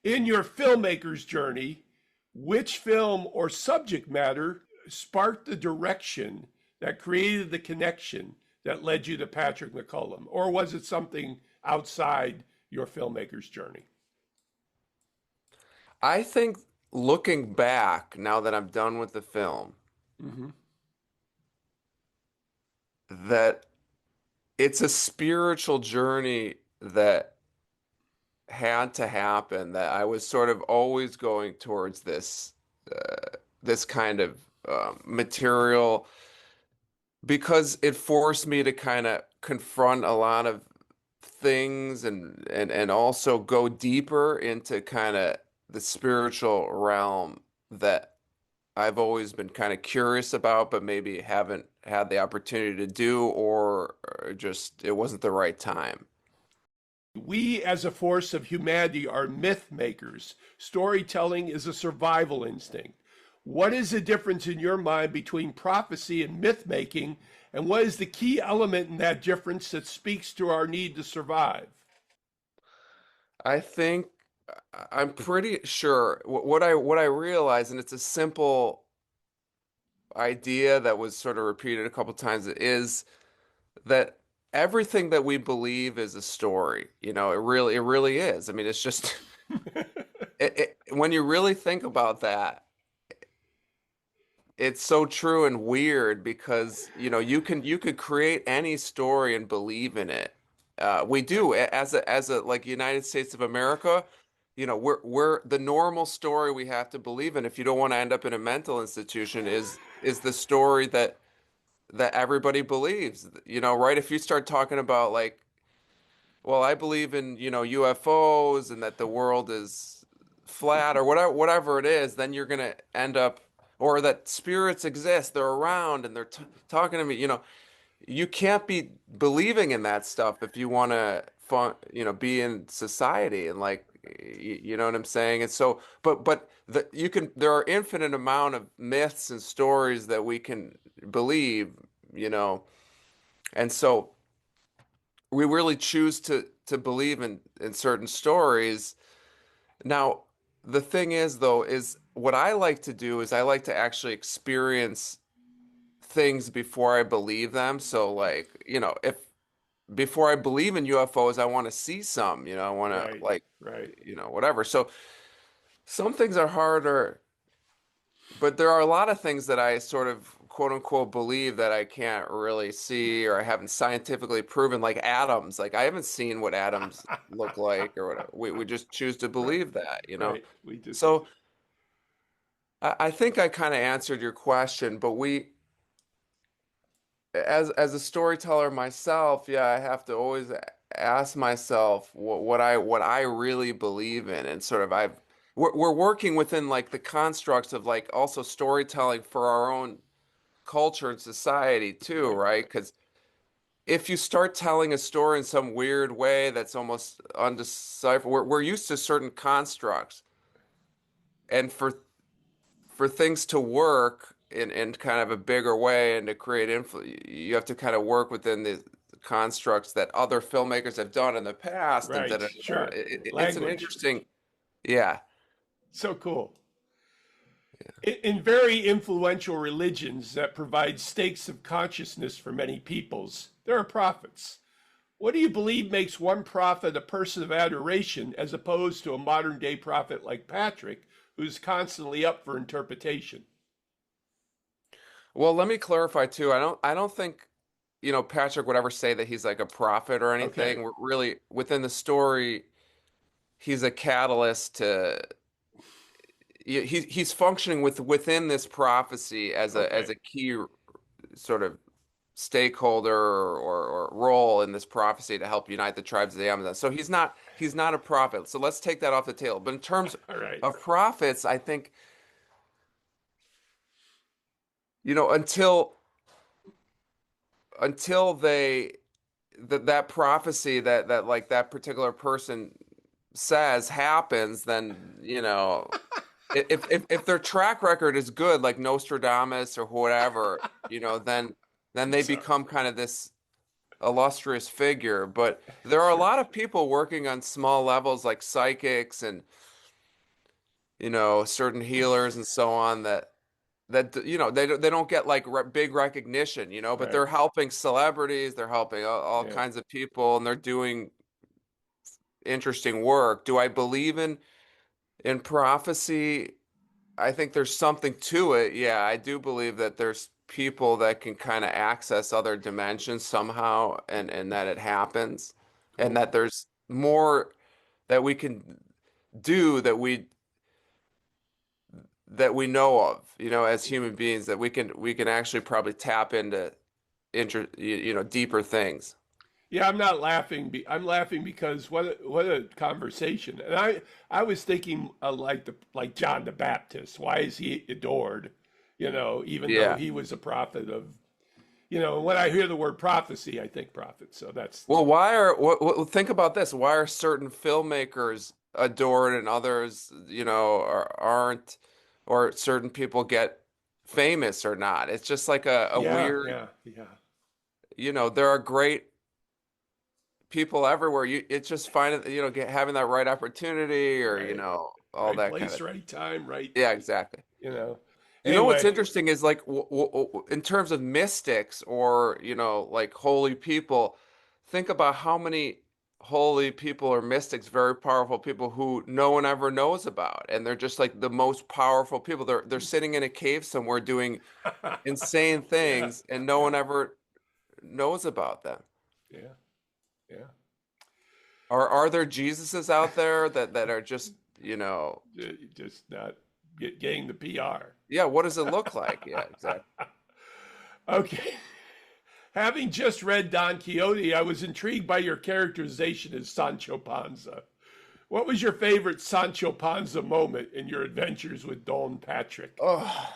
In your filmmaker's journey, which film or subject matter sparked the direction that created the connection that led you to Patrick McCollum? Or was it something outside your filmmaker's journey? I think looking back, now that I'm done with the film, Mm-hmm. that it's a spiritual journey that had to happen, that I was sort of always going towards this kind of material because it forced me to kind of confront a lot of things and also go deeper into kind of the spiritual realm that I've always been kind of curious about, but maybe haven't had the opportunity to do, or just it wasn't the right time. We, as a force of humanity, are myth makers. Storytelling is a survival instinct. What is the difference in your mind between prophecy and myth making, and what is the key element in that difference that speaks to our need to survive? I think I'm pretty sure what I realized, and it's a simple idea that was sort of repeated a couple times, is that everything that we believe is a story. It really is. I mean, it's just when you really think about that, it's so true and weird because you could create any story and believe in it. We do as a like United States of America. We're the normal story we have to believe in if you don't want to end up in a mental institution is the story that everybody believes. Right? If you start talking about like, well, I believe in, UFOs and that the world is flat or whatever it is, then you're gonna end up, or that spirits exist, they're around and they're t talking to me. You can't be believing in that stuff if you want to be in society and like you know what I'm saying? And so there are infinite amount of myths and stories that we can believe, you know. And so we really choose to believe in certain stories. Now, the thing is though is what I like to do is I like to actually experience things before I believe them. So like, if before I believe in UFOs, I want to see some, I want to Right, like, right. whatever. So some things are harder, but there are a lot of things that I sort of quote unquote believe that I can't really see or I haven't scientifically proven, like atoms. Like I haven't seen what atoms look like or whatever. We just choose to Right, believe that. right. We just, So I think I kind of answered your question, but as a storyteller myself, yeah, I have to always ask myself what I really believe in, and sort of we're working within like the constructs of like also storytelling for our own culture and society too, right. right? Because if you start telling a story in some weird way that's almost undecipherable, we're used to certain constructs, and for things to work in kind of a bigger way and to create influence, you have to kind of work within the constructs that other filmmakers have done in the past, and Right, sure. it's an Language. interesting, yeah, So cool. In very influential religions that provide states of consciousness for many peoples, there are prophets. What do you believe makes one prophet a person of adoration as opposed to a modern day prophet like Patrick, who's constantly up for interpretation? Well, let me clarify too. I don't think, Patrick would ever say that he's like a prophet or Okay, anything. We're really within the story, he's a catalyst to he's functioning within this prophecy as a okay. as a key sort of stakeholder or role in this prophecy to help unite the tribes of the Amazon. So he's not a prophet. So let's take that off the table. But in terms All right. of prophets, I think, until that prophecy that like that particular person says happens, then if their track record is good, like Nostradamus or whatever, then they So, become kind of this illustrious figure. But there are a sure. lot of people working on small levels, like psychics and certain healers and so on that they don't get like big recognition, but Right. they're helping celebrities, they're helping all Yeah. kinds of people, and they're doing interesting work. Do I believe in prophecy? I think there's something to it. Yeah, I do believe that there's people that can kind of access other dimensions somehow, and that it happens, and Cool. that there's more that we can do that we know of, as human beings, that we can actually probably tap into deeper things. Yeah, I'm not laughing. I'm laughing because what a conversation. And I was thinking like John the Baptist. Why is he adored? Even though Yeah. he was a prophet of. When I hear the word prophecy, I think prophet. So that's Well, think about this. Why are certain filmmakers adored and others, aren't, or certain people get famous or not? It's just like a yeah, weird, yeah, yeah. there are great people everywhere. It's just finding, having that right opportunity, or, Right, all right that kind place, of. right time, right. Yeah, exactly. You know. What's Anyway, interesting is like in terms of mystics, or like holy people, think about how many holy people or mystics, very powerful people who no one ever knows about, and they're just like the most powerful people. They're sitting in a cave somewhere doing insane yeah, things, and no yeah, one ever knows about them. yeah, yeah. Are there Jesuses out there that are just, Just not getting the PR. yeah, what does it look like? Yeah, exactly. Okay. Having just read Don Quixote, I was intrigued by your characterization as Sancho Panza. What was your favorite Sancho Panza moment in your adventures with Don Patrick? Oh,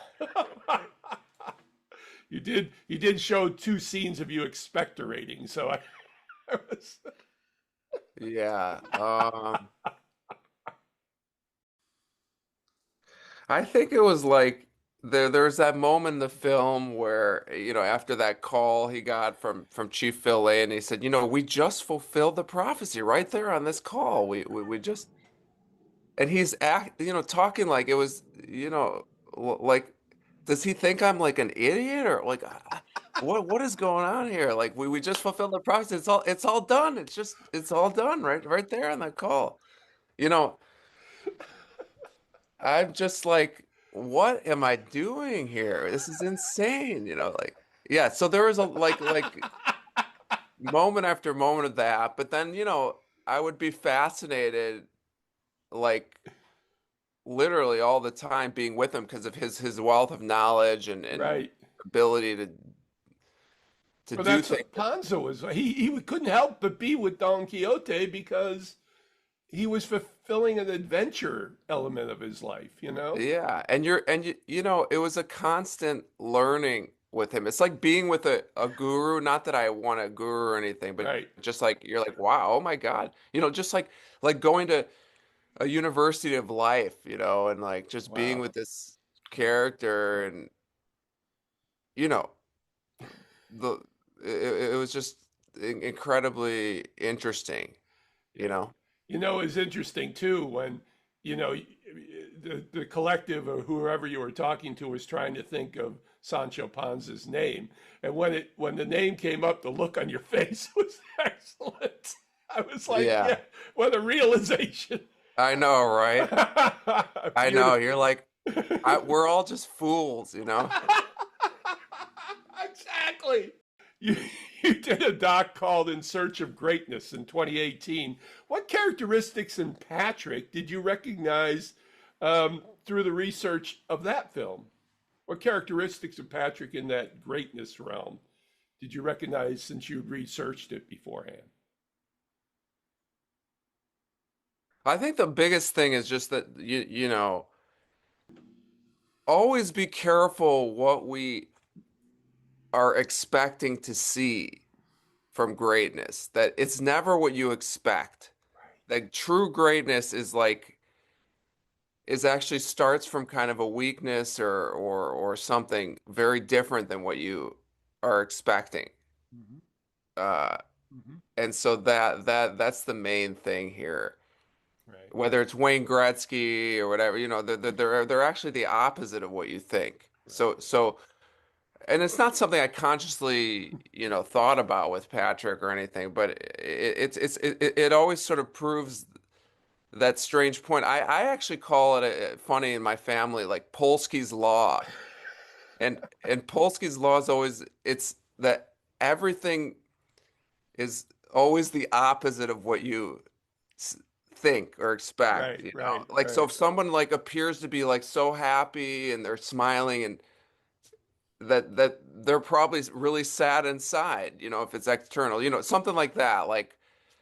You did show two scenes of you expectorating, so I was yeah. I think it was like there's that moment in the film where, after that call he got from Chief Phil A, and he said, we just fulfilled the prophecy right there on this call. We just, and he's talking like it was, like, does he think I'm like an idiot, or like, what is going on here? Like, we just fulfilled the prophecy. It's all done. It's all done right there on that call. You know, I'm just like, what am I doing here? This is insane, like, yeah, so there was a like moment after moment of that, but then, I would be fascinated, like, literally all the time being with him because of his wealth of knowledge and right. ability to But do that's things. Panza was. He couldn't help but be with Don Quixote because he was fulfilling an adventure element of his life. Yeah, it was a constant learning with him. It's like being with a guru, not that I want a guru or anything, but Right. just like you're like, wow, oh my God. Just like going to a university of life, and like just being Wow. with this character, and you know, the it was just incredibly interesting, you Yeah. know. It's interesting too when you know the collective or whoever you were talking to was trying to think of Sancho Panza's name, and when the name came up, the look on your face was excellent. I was like, Yeah, yeah, what a realization. I know, right? I know. Beautiful. You're like, we're all just fools, you know? Exactly. You, you did a doc called In Search of Greatness in 2018. What characteristics in Patrick did you recognize through the research of that film? What characteristics of Patrick in that greatness realm did you recognize since you'd researched it beforehand? I think the biggest thing is just that always be careful what we are expecting to see from greatness. That it's never what you expect. That true greatness is actually starts from kind of a weakness, or something very different than what you are expecting. Uh, Mm-hmm. and so that's the main thing here. Right. whether it's Wayne Gretzky or whatever, they're actually the opposite of what you think. Right. And it's not something I consciously, thought about with Patrick or anything, but it always sort of proves that strange point. I actually call it funny in my family, like Polsky's law. And Polsky's law is always it's that everything is always the opposite of what you s- think or expect, Right. Right. Like so Right. if someone like appears to be like so happy and they're smiling and that they're probably really sad inside, if it's external, something like that. Like,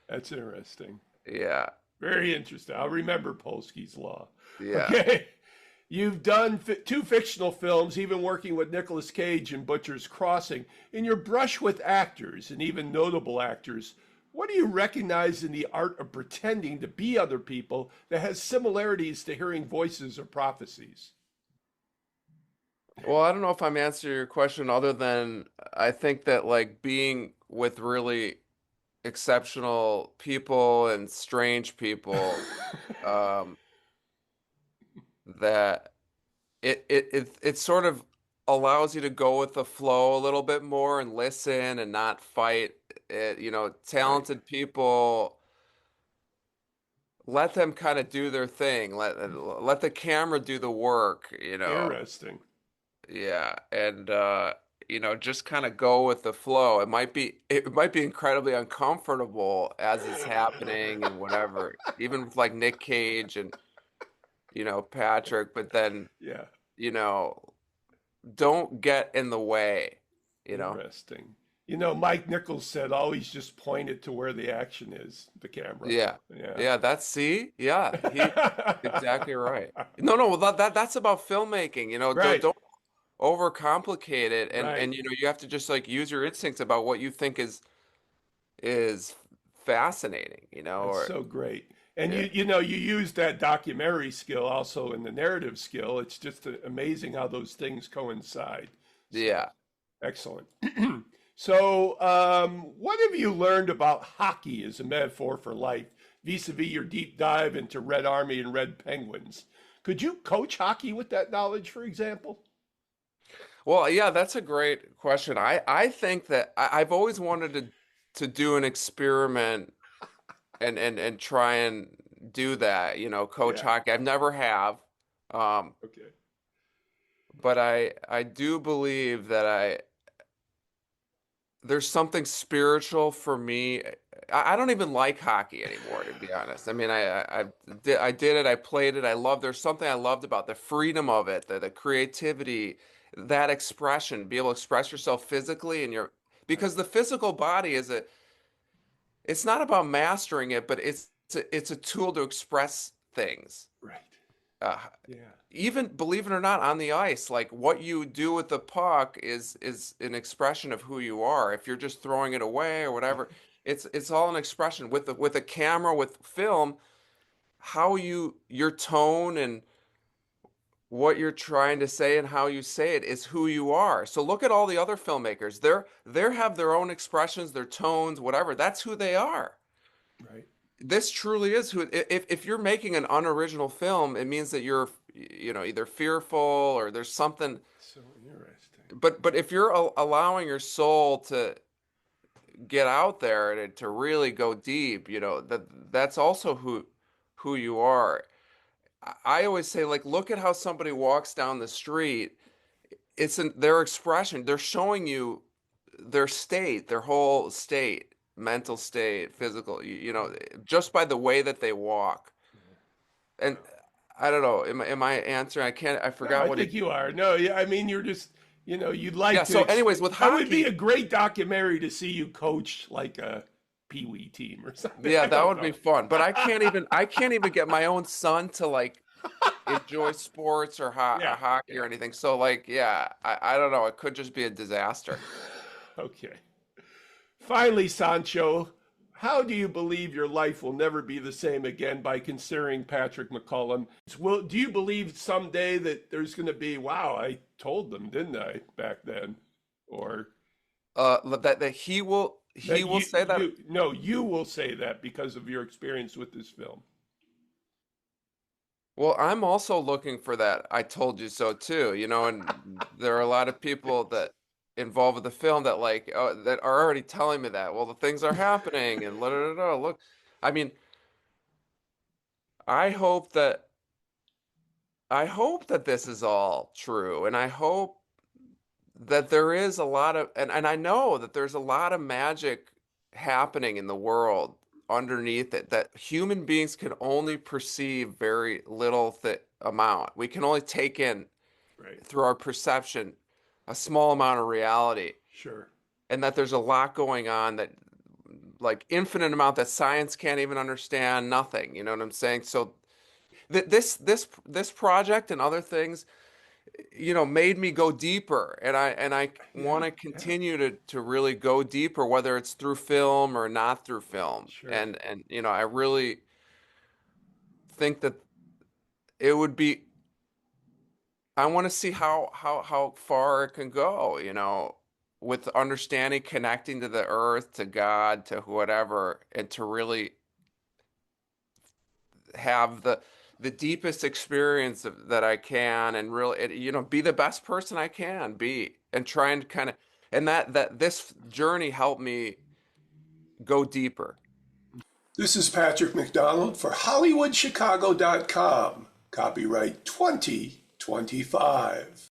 That's interesting. yeah, Very interesting. I'll remember Polsky's Law. yeah. Okay. You've done two fictional films, even working with Nicolas Cage in Butcher's Crossing. In your brush with actors and even notable actors, what do you recognize in the art of pretending to be other people that has similarities to hearing voices or prophecies? Well, I don't know if I'm answering your question other than I think that like being with really exceptional people and strange people, um, that it sort of allows you to go with the flow a little bit more and listen and not fight it. Right. Talented people, let them kind of do their thing. Let the camera do the work. Interesting. Yeah, and just kind of go with the flow. It might be incredibly uncomfortable as it's happening and whatever, even with like Nick Cage and Patrick, but then, Yeah. you know, don't get in the way, you know. Interesting. Mike Nichols said always just point it to where the action is, the camera. Yeah. Yeah. Yeah, he exactly right. No, no, well, that's about filmmaking, don't Right. don't overcomplicate it and Right. you have to just like use your instincts about what you think is fascinating, That's or so great. And yeah. you use that documentary skill also in the narrative skill. It's just amazing how those things coincide. So Yeah. excellent. So, what have you learned about hockey as a metaphor for life, vis-a-vis your deep dive into Red Army and Red Penguins? Could you coach hockey with that knowledge, for example? Well, yeah, that's a great question. I think that I've always wanted to do an experiment and try and do that, coach Yeah. hockey. I've never have. Um, Okay. but I do believe that there's something spiritual for me. I don't even like hockey anymore, to be honest. I mean, I did it, I played it, I loved. There's something I loved about the freedom of it, the creativity, that expression, be able to express yourself physically and Right. because the physical body it's not about mastering it, but it's a tool to express things. Right. Uh, Yeah. even believe it or not, on the ice, like what you do with the puck is an expression of who you are. If you're just throwing it away or whatever, it's all an expression. With a camera, with film, how your tone and what you're trying to say and how you say it is who you are. So look at all the other filmmakers. They have their own expressions, their tones, whatever. That's who they are. Right. This truly is who. If you're making an unoriginal film, it means that you're, either fearful or there's something. So interesting. But if you're allowing your soul to get out there and to really go deep, that's also who you are. I always say, like, look at how somebody walks down the street. It's in their expression. They're showing you their state, their whole state, mental state, physical, just by the way that they walk. And Wow. I don't know, am I answering? I No, forgot I what think it. you are. No, yeah, I mean, you're just, you'd like Yeah, to. so anyways, with That would be a hockey, great documentary to see you coach like a Pee Wee team or something. yeah, I that don't would be know. fun. But I can't even get my own son to like enjoy sports or Yeah, hockey or yeah. anything. So like, yeah, I don't know. It could just be a disaster. Okay. Finally, Sancho, how do you believe your life will never be the same again by considering Patrick McCullum? Do you believe someday that there's going to be, wow, I told them, didn't I, back then? Or That he that will say that. no, you will say that because of your experience with this film. Well, I'm also looking for that. I told you so too, you know, and there are a lot of people that involved with the film that that are already telling me that. Well, the things are happening and la da da da. Look, I mean, I hope that I hope that this is all true, and I hope that there is a lot of and I know that there's a lot of magic happening in the world underneath it that human beings can only perceive very little th amount. We can only take in Right. through our perception a small amount of reality, Sure. and that there's a lot going on that like infinite amount that science can't even understand, nothing, you know what I'm saying? So this project and other things, you know, made me go deeper, and I Yeah. want to Yeah. continue to really go deeper, whether it's through film or not through film. Sure. And you know, I really think that it would be I want to see how far it can go, you know, with understanding, connecting to the earth, to God, to whatever, and to really have the deepest experience that I can, and really, you know, be the best person I can be, and try and kind of, and that this journey helped me go deeper. This is Patrick McDonald for HollywoodChicago.com. Copyright 2025.